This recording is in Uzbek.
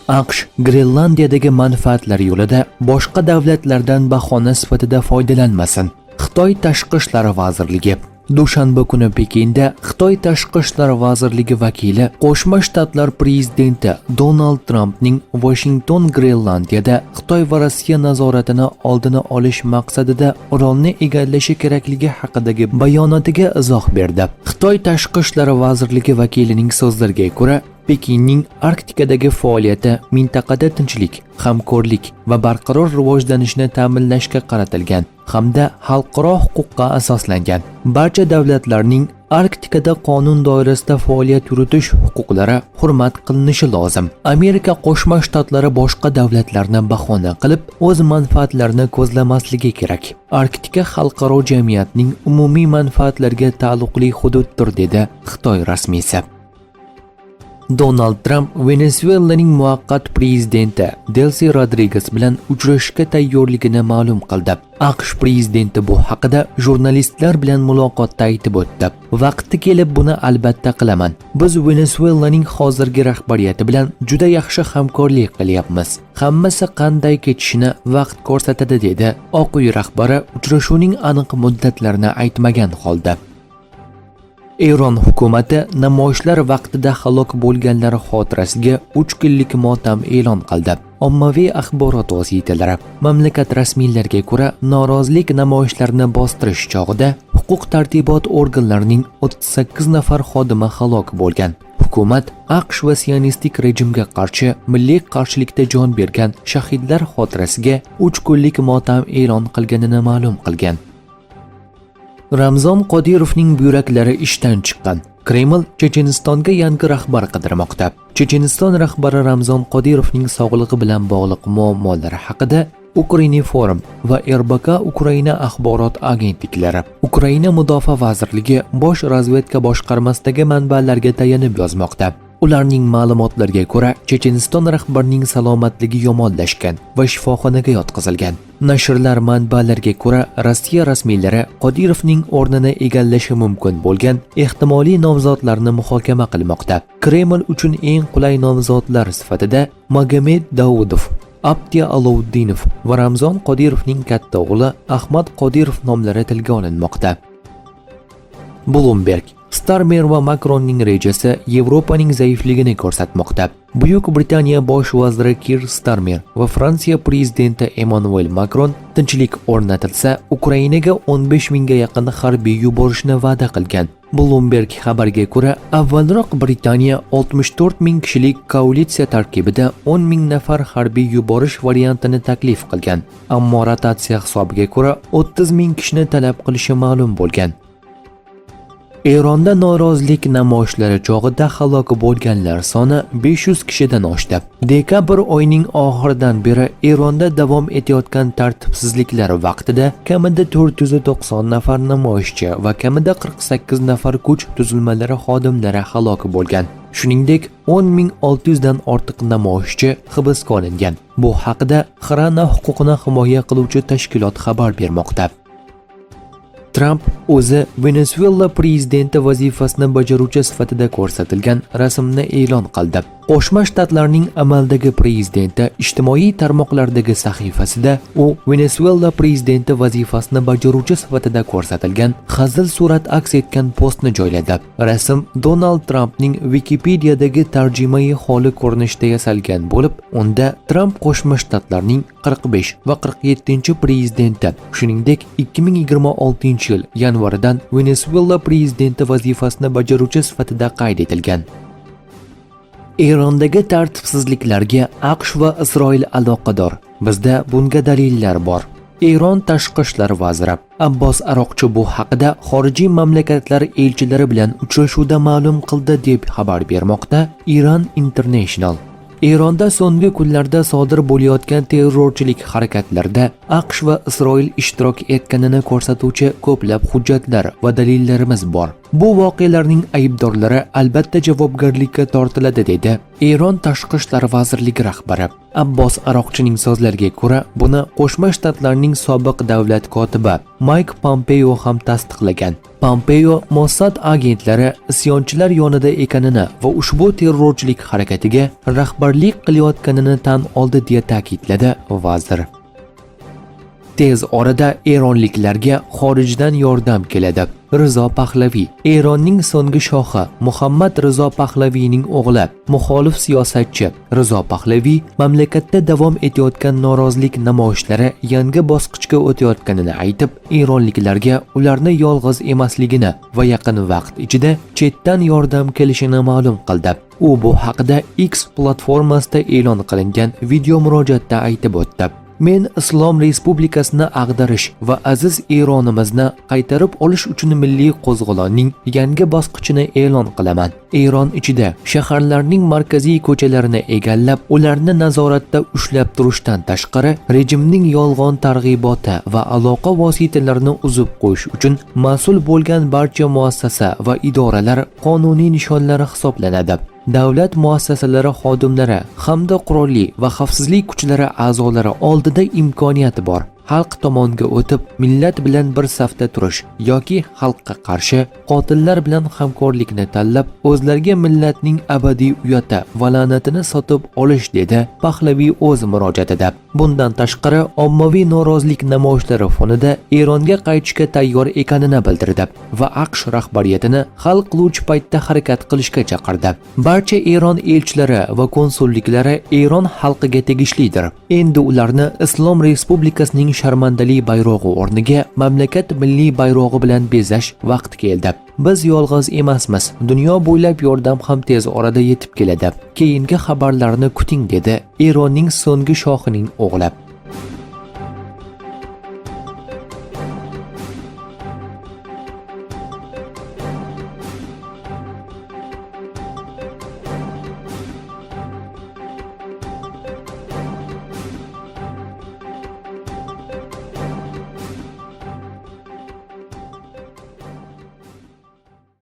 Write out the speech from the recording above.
AQSh Grenlandiyadagi manfaatlari yo'lida boshqa davlatlardan bahona sifatida foydalanmasin. Xitoy Tashqi ishlar vazirligi dushanba kuni Pekinda Xitoy Tashqi ishlar vazirligi vakili Qo'shma Shtatlar prezidenti Donald Trampning Washington Grenlandiyada Xitoy va Rossiya nazoratini oldini olish maqsadida orolni egallashi kerakligi haqidagi bayonotiga izoh berdi. Xitoy Tashqi ishlar vazirligi vakilining so'zlariga ko'ra, Pekinning Arktikadagi faoliyati mintaqada tinchlik, hamkorlik va barqaror rivojlanishni ta'minlashga qaratilgan hamda xalqaro huquqqa asoslangan. Barcha davlatlarning Arktikada qonun doirasida faoliyat yuritish huquqlari hurmat qilinishi lozim. Amerika Qo'shma Shtatlari boshqa davlatlarni bahona qilib, o'z manfaatlarini ko'zlamasligi kerak. Arktika xalqaro jamiyatning umumiy manfaatlariga taalluqli hududdir, dedi Xitoy rasmiysi. Donald Trump Venezuelaning muvaqqat prezidenti Delsi Rodriges bilan uchrashishga tayyorligini ma'lum qildi. AQSh prezidenti bu haqida jurnalistlar bilan muloqotda aytib o'tdi. Vaqti kelib buni albatta qilaman. Biz Venezuelaning hozirgi rahbariyati bilan juda yaxshi hamkorlik qilyapmiz. Hammasi qanday kechishini vaqt ko'rsatadi, dedi Oq uy rahbari uchrashuvning aniq muddatlarini aytmagan holda. Eron hukumati namoyishlar vaqtida halok bo'lganlar xotirasiga 3 kunlik motam e'lon qildi. Ommaviy axborot vositalari mamlakat rasmiylariga ko'ra, norozilik namoyishlarini bostirish chog'ida huquq-tartibot organlarining 38 nafar xodimi halok bo'lgan. Hukumat AQSh va sionistik rejimga qarshi milliy qarshilikda jon bergan shahidlar xotirasiga 3 kunlik motam e'lon qilganini ma'lum qilgan. Ramzon Qodirovning buyraklari ishdan chiqqan. Kreml Chechenistonga yangi rahbar qidirmoqda. Checheniston rahbari Ramzon Qodirovning sog'lig'i bilan bog'liq muammolari haqida Ukrinform va RBK Ukraina axborot agentliklari, Ukraina Mudofaa vazirligi bosh razvedka boshqarmasidagi manbalarga tayanib yozmoqda. Ularning ma'lumotlariga ko'ra, Checheniston rahbarining salomatligi yomonlashgan va shifoxonaga yotqizilgan. Nashrlar manbalariga ko'ra, Rossiya rasmiylari Qodirovning o'rnini egallashi mumkin bo'lgan ehtimoliy nomzodlarni muhokama qilmoqda. Kreml uchun eng qulay nomzodlar sifatida Magomed Daudov, Abdiya Alovdinov va Ramzon Qodirovning katta o'g'li Ahmad Qodirov nomlari tilga olinmoqda. Bloomberg Starmer va Makronning rejasi Yevropaning zaifligini ko'rsatmoqda. Buyuk Britaniya bosh vaziri Keir Starmer va Fransiya prezidenti Emmanuel Macron tinchlik o'rnatilsa, Ukrainaga 15 mingga yaqin harbiy yuborishni va'da qilgan. Bloomberg xabariga ko'ra, avvalroq Britaniya 64 ming kishilik koalitsiya tarkibida 10 ming nafar harbiy yuborish variantini taklif qilgan. Ammo rotatsiya hisobiga ko'ra 30 ming kishini talab qilishi ma'lum bo'lgan. Eronda norozilik namoyishlari chog'ida halok bo'lganlar soni 500 kishidan oshdi. Dekabr oyining oxiridan beri Eronda davom etayotgan tartibsizliklar vaqtida kamida 490 nafar namoyishchi va kamida 48 nafar kuch tuzilmalari xodimlari halok bo'lgan. Shuningdek, 10.600 dan ortiq namoyishchi hibsga olingan. Bu haqida Hrana huquqini himoya qiluvchi tashkilot xabar bermoqda. Trump o'zi Venezuela prezidenti vazifasini bajaruvchi sifatida ko'rsatilgan rasmni e'lon qildi. Qo'shma Shtatlarning amaldagi prezidenti ijtimoiy tarmoqlardagi sahifasida u Venezuela prezidenti vazifasini bajaruvchi sifatida ko'rsatilgan hazil surat aks etgan postni joyladi. Rasm Donald Trumpning Wikipediyadagi tarjimai holi ko'rinishda yasalgan bo'lib, unda Trump Qo'shma Shtatlarning 45 va 47-prezidenti, shuningdek 2026-yil yanvaridan Venezuela prezidenti vazifasini bajaruvchi sifatida qayd etilgan. Erondagi tartibsizliklarga AQSh va Isroil aloqador. Bizda bunga dalillar bor. Eron tashqi ishlar vaziri Abbos Aroqchi bu haqida xorijiy mamlakatlar elchilari bilan uchrashuvda ma'lum qildi, deb xabar bermoqda Iran International. Eronda so'nggi kunlarda sodir bo'layotgan terrorchilik harakatlarida AQSh va Isroil ishtirok etganini ko'rsatuvchi ko'plab hujjatlar va dalillarimiz bor. Bu voqealarning aybdorlari albatta javobgarlikka tortiladi, dedi Eron Tashqi ishlar vazirligi rahbari Abbos Aroqchining so'zlariga ko'ra, buni Qo'shma Shtatlarning sobiq davlat kotibi Mike Pompeo ham tasdiqlagan. Pompeo Mossad agentlari isyonchilar yonida ekanini va ushbu terrorchilik harakatiga rahbarlik qilayotganini tan oldi deya ta'kidladi vazir. Tez orada eronliklarga xorijdan yordam keladi. Rizo Pahlaviy, Eronning so'nggi shohi Muhammad Rizo Pahlaviyning o'g'li, muxolif siyosatchi Rizo Pahlaviy mamlakatda davom etayotgan norozilik namoyishlari yangi bosqichga o'tayotganini aytib, eronliklarga ularni yolg'iz emasligini va yaqin vaqt ichida chetdan yordam kelishini ma'lum qildi. U bu haqida X platformasida e'lon qilingan video murojaatda aytib o'tdi. Men Islom Respublikasini ag'darish va aziz Eronimizni qaytarib olish uchun milliy qo'zg'olonning yangi bosqichini e'lon qilaman. Eron ichida shaharlarning markaziy ko'chalarini egallab, ularni nazoratda ushlab turishdan tashqari, rejimning yolg'on targ'iboti va aloqa vositalarini uzib qo'yish uchun mas'ul bo'lgan barcha muassasa va idoralar qonuniy nishonlari hisoblanadi. Davlat muassasalari xodimlari hamda qurolli va xavfsizlik kuchlari a'zolari oldida imkoniyat bor. Xalq tomonga o'tib, millat bilan bir safda turish yoki xalqqa qarshi qotillar bilan hamkorlikni tanlab, o'zlariga millatning abadiy uyati va la'natini sotib olish, dedi Pahlaviy o'z murojaatida. Bundan tashqari, ommaviy norozilik namoyishlari fonida Eronga qaytishga tayyor ekanini bildirdi va AQSh rahbariyatini hal qiluvchi paytda harakat qilishga chaqirdi. Barcha Eron elchilari va konsulliklari Eron xalqiga tegishlidir. Endi ularni Islom Respublikasining sharmandali bayrog'i o'rniga mamlakat milliy bayrog'i bilan bezash vaqti keldi. Biz yolg'iz emasmiz. Dunyo bo'ylab yordam ham tez orada yetib keladi. Keyingi xabarlarni kuting, dedi Eronning so'nggi shohining o'g'li.